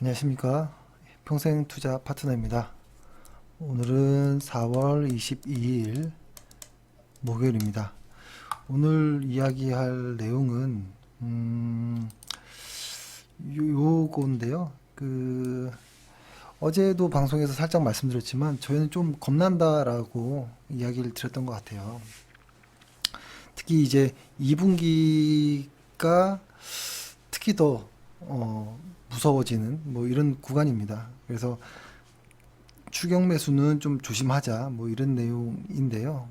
안녕하십니까. 평생투자 파트너입니다. 오늘은 4월 22일 목요일입니다. 오늘 이야기할 내용은 요건데요. 어제도 방송에서 살짝 말씀드렸지만 저희는 좀 겁난다라고 이야기를 드렸던 것 같아요. 특히 이제 2분기가 특히 더 무서워지는 뭐 이런 구간입니다. 그래서 추경 매수는 좀 조심하자 뭐 이런 내용인데요.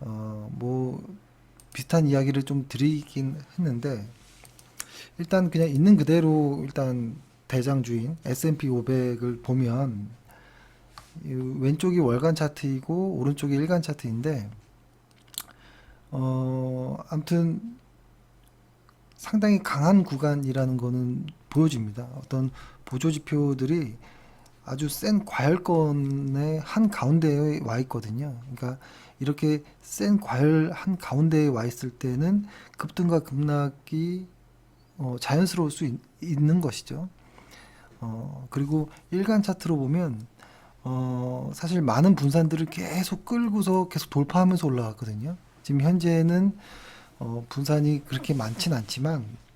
뭐 비슷한 이야기를 좀 드리긴 했는데 일단 그냥 있는 그대로 일단 대장주인 S&P 500을 보면 이 왼쪽이 월간 차트이고 오른쪽이 일간 차트인데 아무튼 상당히 강한 구간이라는 거는 보여집니다. 어떤 보조 지표들이 아주 센 과열권의 한 가운데에 와 있거든요. 그러니까 이렇게 센 과열 한 가운데에 와 있을 때는 급등과 급락이 자연스러울 수 있는 것이죠. 그리고 일간 차트로 보면 사실 많은 분산들을 계속 끌고서 계속 돌파하면서 올라갔거든요. 지금 현재는 분산이 그렇게 많진 않지만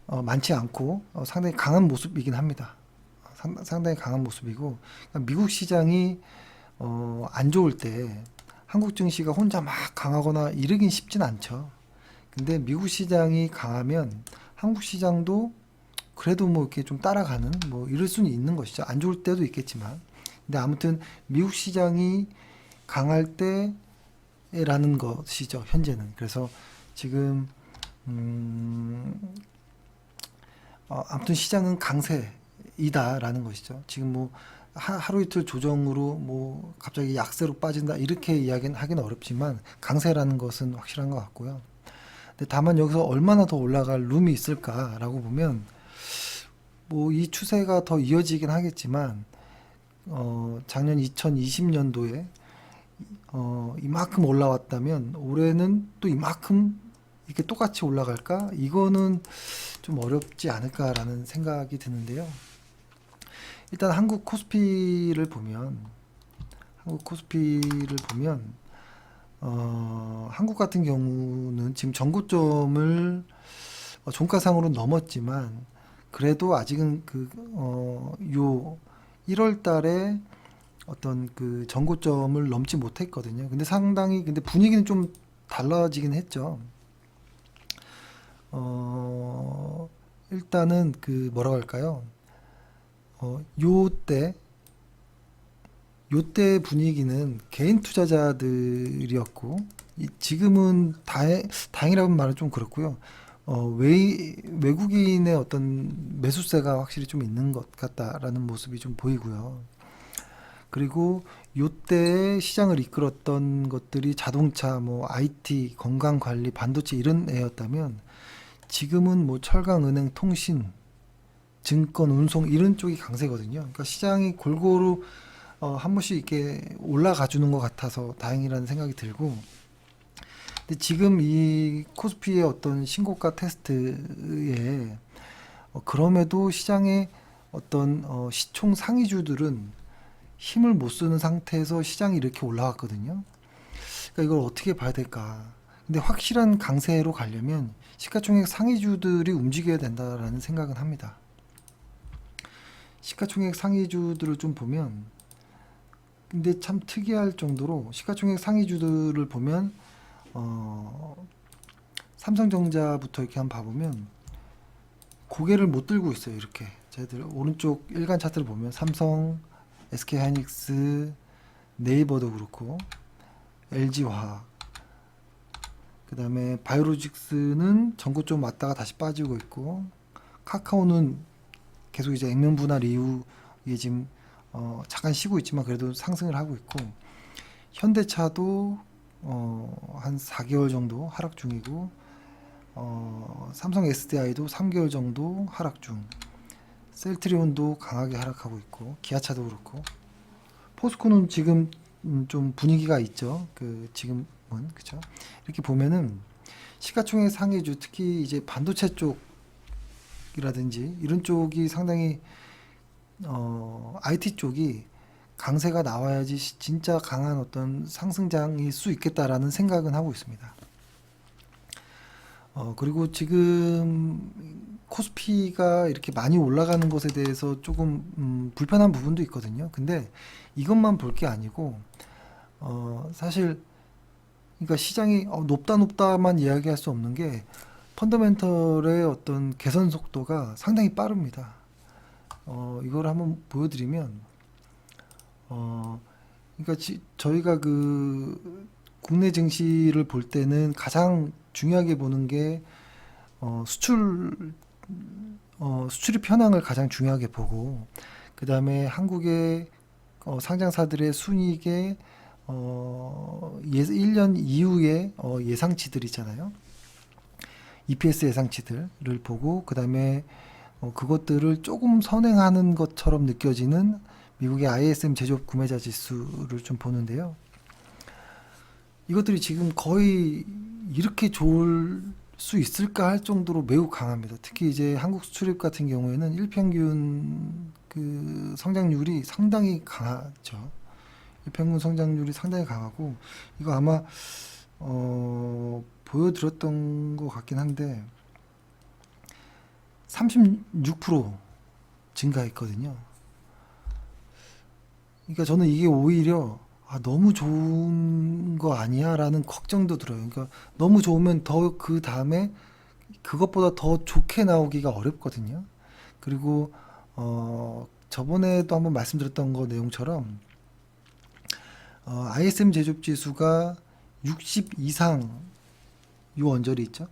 많지 않고 상당히 강한 모습이긴 합니다. 상당히 강한 모습이고 그러니까 미국 시장이 안 좋을 때 한국 증시가 혼자 막 강하거나 이러긴 쉽진 않죠. 근데 미국 시장이 강하면 한국 시장도 그래도 뭐 이렇게 좀 따라가는 뭐 이럴 수는 있는 것이죠. 안 좋을 때도 있겠지만. 근데 아무튼 미국 시장이 강할 때라는 것이죠. 현재는. 그래서 지금 아무튼 시장은 강세이다라는 것이죠. 지금 뭐 하루 이틀 조정으로 뭐 갑자기 약세로 빠진다 이렇게 이야기는 하기는 어렵지만 강세라는 것은 확실한 것 같고요. 근데 다만 여기서 얼마나 더 올라갈 룸이 있을까라고 보면 뭐 이 추세가 더 이어지긴 하겠지만 작년 2020년도에 이만큼 올라왔다면 올해는 또 이만큼 이렇게 똑같이 올라갈까? 이거는 좀 어렵지 않을까라는 생각이 드는데요. 일단 한국 코스피를 보면 한국 같은 경우는 지금 전고점을 종가상으로 넘었지만 그래도 아직은 요 1월 달에 어떤 그 전고점을 넘지 못했거든요. 근데 상당히 근데 분위기는 좀 달라지긴 했죠. 일단은 그 뭐라고 할까요? 요때 요때 분위기는 개인 투자자들이었고 지금은 다행이라는 말은 좀 그렇고요. 외국인의 어떤 매수세가 확실히 좀 있는 것 같다라는 모습이 좀 보이고요. 그리고 요때 시장을 이끌었던 것들이 자동차, 뭐 IT, 건강관리, 반도체 이런 애였다면 지금은 뭐 철강, 은행, 통신, 증권, 운송 이런 쪽이 강세거든요. 그러니까 시장이 골고루 한 번씩 이렇게 올라가 주는 것 같아서 다행이라는 생각이 들고, 근데 지금 이 코스피의 어떤 신고가 테스트에 그럼에도 시장의 어떤 시총 상위주들은 힘을 못 쓰는 상태에서 시장이 이렇게 올라왔거든요. 그러니까 이걸 어떻게 봐야 될까? 근데 확실한 강세로 가려면 시가총액 상위주들이 움직여야 된다라는 생각은 합니다. 시가총액 상위주들을 좀 보면 근데 참 특이할 정도로 시가총액 상위주들을 보면 삼성전자부터 이렇게 한번 봐보면 고개를 못 들고 있어요. 이렇게 저희들 오른쪽 일간 차트를 보면 삼성, SK하이닉스, 네이버도 그렇고 LG화학, 그 다음에 바이오로직스는 전고점 왔다가 다시 빠지고 있고 카카오는 계속 이제 액면 분할 이후에 지금 잠깐 쉬고 있지만 그래도 상승을 하고 있고 현대차도 한 4개월 정도 하락 중이고 삼성 SDI도 3개월 정도 하락 중, 셀트리온도 강하게 하락하고 있고 기아차도 그렇고 포스코는 지금 좀 분위기가 있죠. 그 지금은 그죠. 이렇게 보면은 시가총액 상위주 특히 이제 반도체 쪽이 쪽이라든지 이런 쪽이 상당히 IT 쪽이 강세가 나와야지 진짜 강한 어떤 상승장일 수 있겠다라는 생각은 하고 있습니다. 그리고 지금 코스피가 이렇게 많이 올라가는 것에 대해서 조금 불편한 부분도 있거든요. 근데 이것만 볼 게 아니고 사실 그러니까 시장이 높다 높다만 이야기할 수 없는 게 펀더멘털의 어떤 개선 속도가 상당히 빠릅니다. 이걸 한번 보여드리면 그러니까 저희가 그 국내 증시를 볼 때는 가장 중요하게 보는 게 수출입 현황을 가장 중요하게 보고 그 다음에 한국의 상장사들의 순이익의 1년 이후의 예상치들 있잖아요. EPS 예상치들을 보고 그 다음에 그것들을 조금 선행하는 것처럼 느껴지는 미국의 ISM 제조업 구매자 지수를 좀 보는데요. 이것들이 지금 거의 이렇게 좋을 수 있을까 할 정도로 매우 강합니다. 특히 이제 한국 수출입 같은 경우에는 일평균 그 성장률이 상당히 강하죠. 일평균 성장률이 상당히 강하고 이거 아마 보여드렸던 것 같긴 한데 36% 증가했거든요. 그러니까 저는 이게 오히려 너무 좋은 거 아니야? 라는 걱정도 들어요. 그러니까 너무 좋으면 더 그 다음에 그것보다 더 좋게 나오기가 어렵거든요. 그리고 저번에도 한번 말씀드렸던 거 내용처럼 ISM 제조업 지수가 60 이상 요 언저리 있죠?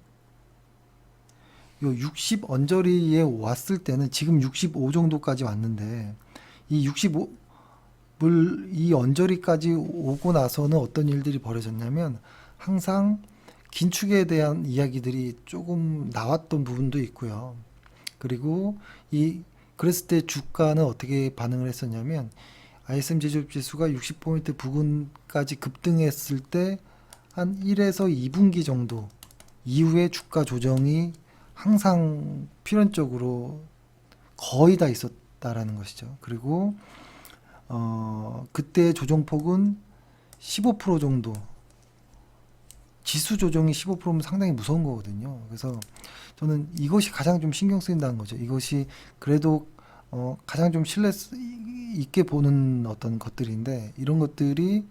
요 60 언저리에 왔을 때는 지금 65 정도까지 왔는데 이 65, 이 언저리까지 오고 나서는 어떤 일들이 벌어졌냐면 항상 긴축에 대한 이야기들이 조금 나왔던 부분도 있고요. 그리고 그랬을 때 주가는 어떻게 반응을 했었냐면 ISM 제조업 지수가 60포인트 부근까지 급등했을 때 한 1에서 2분기 정도 이후에 주가 조정이 항상 필연적으로 거의 다 있었다라는 것이죠. 그리고 그때 조정폭은 15% 정도, 지수 조정이 15%면 상당히 무서운 거거든요. 그래서 저는 이것이 가장 좀 신경 쓰인다는 거죠. 이것이 그래도 가장 좀 신뢰 있게 보는 어떤 것들인데 이런 것들이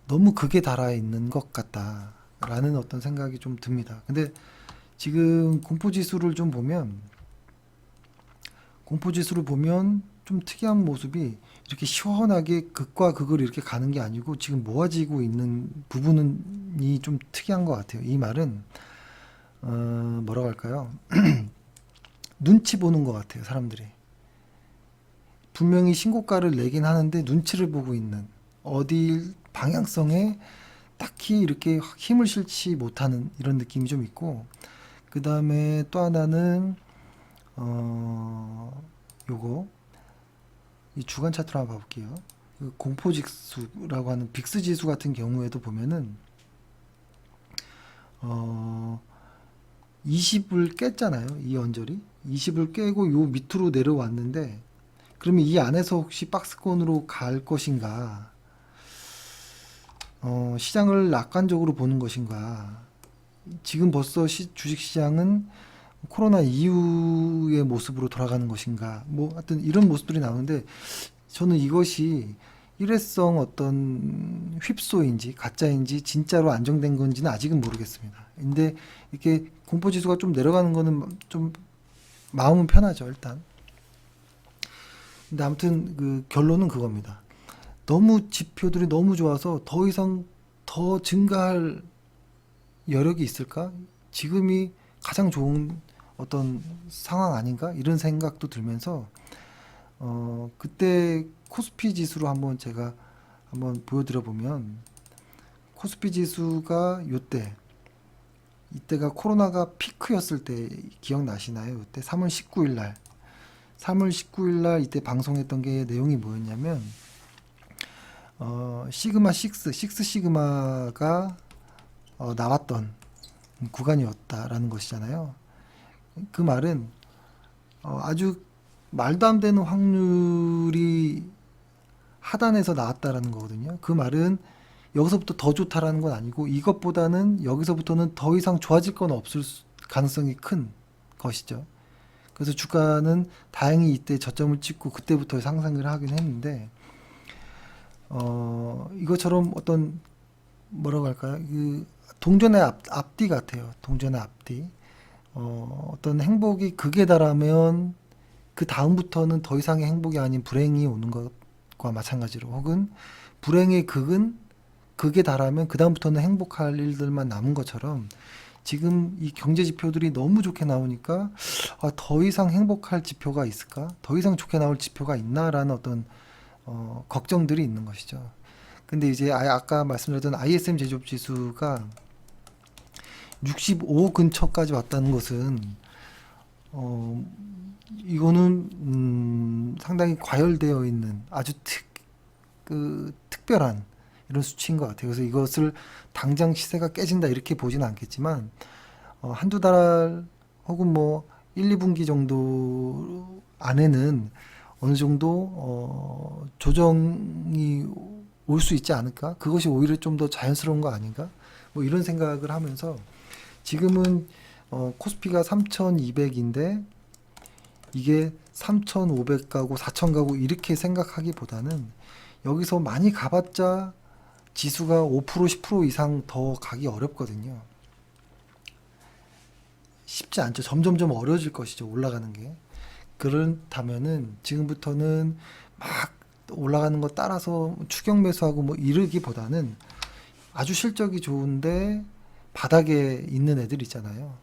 너무 극에 달아 있는 것 같다라는 어떤 생각이 좀 듭니다. 근데 지금 공포지수를 보면 좀 특이한 모습이 이렇게 시원하게 극과 극을 이렇게 가는 게 아니고 지금 모아지고 있는 부분이 좀 특이한 것 같아요. 이 말은 뭐라고 할까요? 눈치 보는 것 같아요. 사람들이 분명히 신고가를 내긴 하는데 눈치를 보고 있는 어디 방향성에 딱히 이렇게 힘을 실지 못하는 이런 느낌이 좀 있고 그 다음에 또 하나는 요거 이 주간 차트로 한번 봐볼게요. 그 공포지수라고 하는 빅스 지수 같은 경우에도 보면은 20을 깼잖아요. 이 언저리 20을 깨고 요 밑으로 내려왔는데 그러면 이 안에서 혹시 박스권으로 갈 것인가? 시장을 낙관적으로 보는 것인가? 지금 벌써 주식시장은 코로나 이후의 모습으로 돌아가는 것인가? 뭐 하여튼 이런 모습들이 나오는데 저는 이것이 일회성 어떤 휩소인지 가짜인지 진짜로 안정된 건지는 아직은 모르겠습니다. 근데 이렇게 공포지수가 좀 내려가는 거는 좀 마음은 편하죠, 일단. 근데 아무튼 그 결론은 그겁니다. 너무 지표들이 너무 좋아서 더 이상 더 증가할 여력이 있을까? 지금이 가장 좋은 어떤 상황 아닌가? 이런 생각도 들면서 그때 코스피 지수로 한번 제가 한번 보여드려 보면 코스피 지수가 이때가 코로나가 피크였을 때 기억나시나요? 이때 3월 19일 날 이때 방송했던 게 내용이 뭐였냐면 시그마 6 시그마가 나왔던 구간이었다라는 것이잖아요. 그 말은 아주 말도 안 되는 확률이 하단에서 나왔다라는 거거든요. 그 말은 여기서부터 더 좋다라는 건 아니고 이것보다는 여기서부터는 더 이상 좋아질 건 없을 가능성이 큰 것이죠. 그래서 주가는 다행히 이때 저점을 찍고 그때부터 상승을 하긴 했는데 이것처럼 어떤 뭐라고 할까요? 그 동전의 앞뒤 같아요. 동전의 앞뒤. 어떤 행복이 극에 달하면 그 다음부터는 더 이상의 행복이 아닌 불행이 오는 것과 마찬가지로 혹은 불행의 극은 극에 달하면 그 다음부터는 행복할 일들만 남은 것처럼 지금 이 경제 지표들이 너무 좋게 나오니까 더 이상 행복할 지표가 있을까? 더 이상 좋게 나올 지표가 있나라는 어떤 걱정들이 있는 것이죠. 근데 이제 아까 말씀드렸던 ISM 제조업 지수가 65 근처까지 왔다는 것은 이거는 상당히 과열되어 있는 아주 특별한 이런 수치인 것 같아요. 그래서 이것을 당장 시세가 깨진다 이렇게 보지는 않겠지만 한두 달 혹은 뭐 1, 2분기 정도 안에는 어느 정도 조정이 올 수 있지 않을까? 그것이 오히려 좀 더 자연스러운 거 아닌가? 뭐 이런 생각을 하면서 지금은 코스피가 3200인데 이게 3500 가고 4000 가고 이렇게 생각하기보다는 여기서 많이 가봤자 지수가 5% 10% 이상 더 가기 어렵거든요. 쉽지 않죠. 점점점 어려워질 것이죠. 올라가는 게. 그렇다면은 지금부터는 막 올라가는 거 따라서 추격 매수하고 뭐 이러기보다는 아주 실적이 좋은데 바닥에 있는 애들 있잖아요.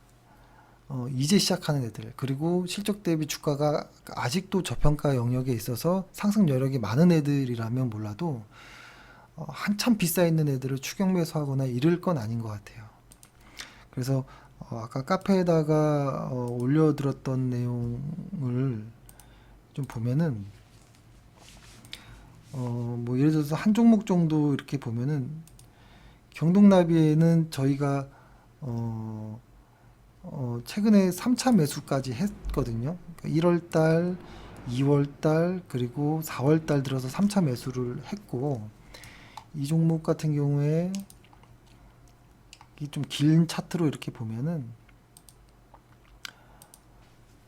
이제 시작하는 애들 그리고 실적 대비 주가가 아직도 저평가 영역에 있어서 상승 여력이 많은 애들이라면 몰라도 한참 비싸 있는 애들을 추격 매수하거나 이럴 건 아닌 것 같아요. 그래서 아까 카페에다가 올려들었던 내용을 좀 보면은 뭐 예를 들어서 한 종목 정도 이렇게 보면은 경동나비에는 저희가 최근에 3차 매수까지 했거든요. 그러니까 1월달, 2월달 그리고 4월달 들어서 3차 매수를 했고 이 종목 같은 경우에 좀 긴 차트로 이렇게 보면은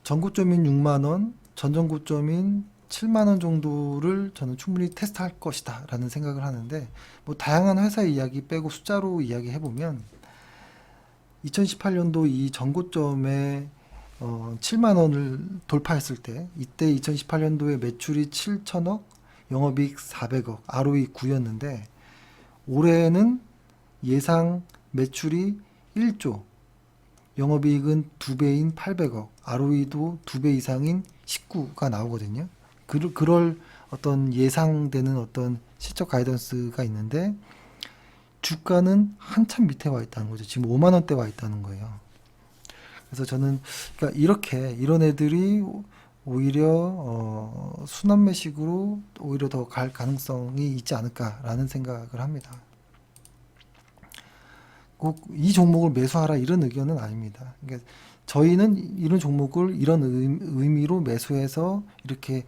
전고점인 6만원, 전전고점인 7만원 정도를 저는 충분히 테스트할 것이다 라는 생각을 하는데 뭐 다양한 회사 이야기 빼고 숫자로 이야기해 보면 2018년도 이 전고점에 7만 원을 돌파했을 때 이때 2018년도에 매출이 7천억, 영업이익 400억, ROE 9였는데 올해는 예상 매출이 1조, 영업이익은 2배인 800억, ROE도 2배 이상인 19가 나오거든요. 그럴 어떤 예상되는 어떤 실적 가이던스가 있는데 주가는 한참 밑에 와 있다는 거죠. 지금 5만 원대 와 있다는 거예요. 그래서 저는 그러니까 이렇게 이런 애들이 오히려 순환매식으로 오히려 더 갈 가능성이 있지 않을까라는 생각을 합니다. 꼭 이 종목을 매수하라 이런 의견은 아닙니다. 그러니까 저희는 이런 종목을 이런 의미로 매수해서 이렇게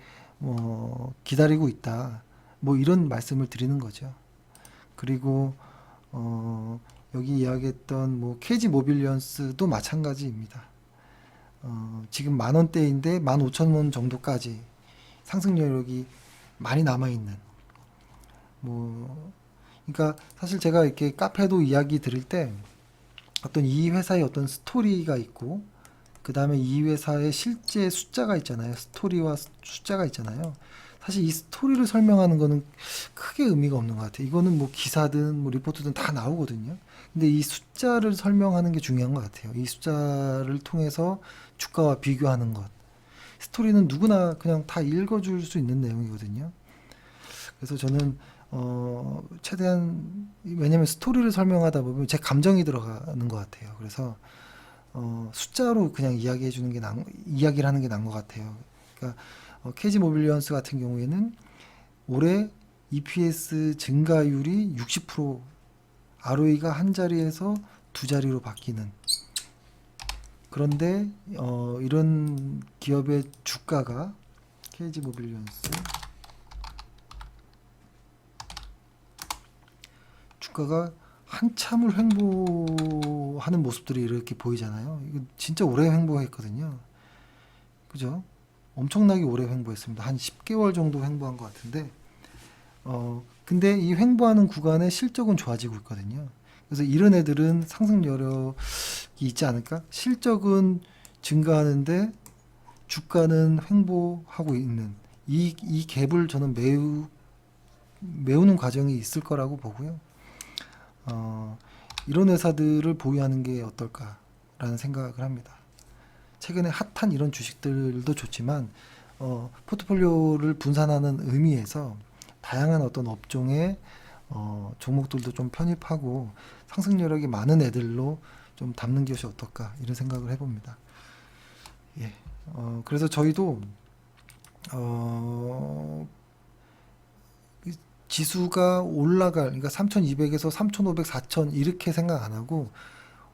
기다리고 있다. 뭐 이런 말씀을 드리는 거죠. 그리고 여기 이야기했던 뭐 KG 모빌리언스도 마찬가지입니다. 지금 만 원대인데 15,000원 정도까지 상승 여력이 많이 남아 있는 뭐 그러니까 사실 제가 이렇게 카페도 이야기 드릴 때 어떤 이 회사의 어떤 스토리가 있고 그 다음에 이 회사의 실제 숫자가 있잖아요. 스토리와 숫자가 있잖아요. 사실 이 스토리를 설명하는 거는 크게 의미가 없는 것 같아요. 이거는 뭐 기사든 뭐 리포트든 다 나오거든요. 근데 이 숫자를 설명하는 게 중요한 것 같아요. 이 숫자를 통해서 주가와 비교하는 것. 스토리는 누구나 그냥 다 읽어줄 수 있는 내용이거든요. 그래서 저는 최대한 왜냐면 스토리를 설명하다 보면 제 감정이 들어가는 것 같아요. 그래서 숫자로 그냥 이야기를 하는 게 나은 것 같아요. 그러니까 KG 모빌리언스 같은 경우에는 올해 EPS 증가율이 60%, ROE가 한 자리에서 두 자리로 바뀌는 그런데 이런 기업의 주가가 KG 모빌리언스 주가가 한참을 횡보하는 모습들이 이렇게 보이잖아요. 이거 진짜 오래 횡보했거든요. 그죠? 엄청나게 오래 횡보했습니다. 한 10개월 정도 횡보한 것 같은데, 근데 이 횡보하는 구간의 실적은 좋아지고 있거든요. 그래서 이런 애들은 상승 여력이 있지 않을까? 실적은 증가하는데 주가는 횡보하고 있는 이 갭을 저는 메우는 과정이 있을 거라고 보고요. 이런 회사들을 보유하는 게 어떨까라는 생각을 합니다. 최근에 핫한 이런 주식들도 좋지만 포트폴리오를 분산하는 의미에서 다양한 어떤 업종의 종목들도 좀 편입하고 상승 여력이 많은 애들로 좀 담는 것이 어떨까 이런 생각을 해봅니다. 예. 그래서 저희도 어, 지수가 올라갈 그러니까 3200에서 3500, 4000 이렇게 생각 안 하고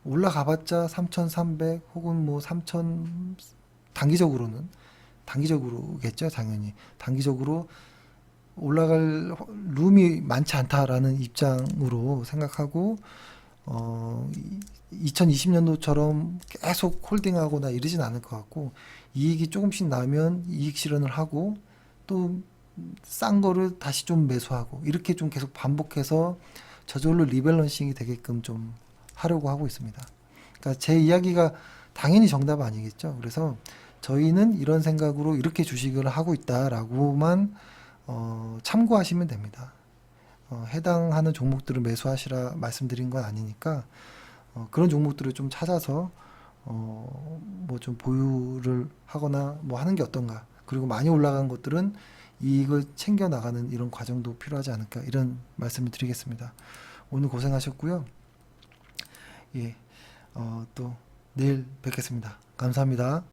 올라가봤자 3300 혹은 뭐 3000 단기적으로는 단기적으로겠죠 당연히 단기적으로 올라갈 룸이 많지 않다라는 입장으로 생각하고 2020년도처럼 계속 홀딩하거나 이러진 않을 것 같고 이익이 조금씩 나면 이익 실현을 하고 또 싼 거를 다시 좀 매수하고 이렇게 좀 계속 반복해서 저절로 리밸런싱이 되게끔 좀 하려고 하고 있습니다. 그러니까 제 이야기가 당연히 정답 아니겠죠. 그래서 저희는 이런 생각으로 이렇게 주식을 하고 있다라고만 참고하시면 됩니다. 해당하는 종목들을 매수하시라 말씀드린 건 아니니까 그런 종목들을 좀 찾아서 뭐 좀 보유를 하거나 뭐 하는 게 어떤가. 그리고 많이 올라간 것들은 이익을 챙겨 나가는 이런 과정도 필요하지 않을까 이런 말씀을 드리겠습니다. 오늘 고생하셨고요. 예, 또 내일 뵙겠습니다. 감사합니다.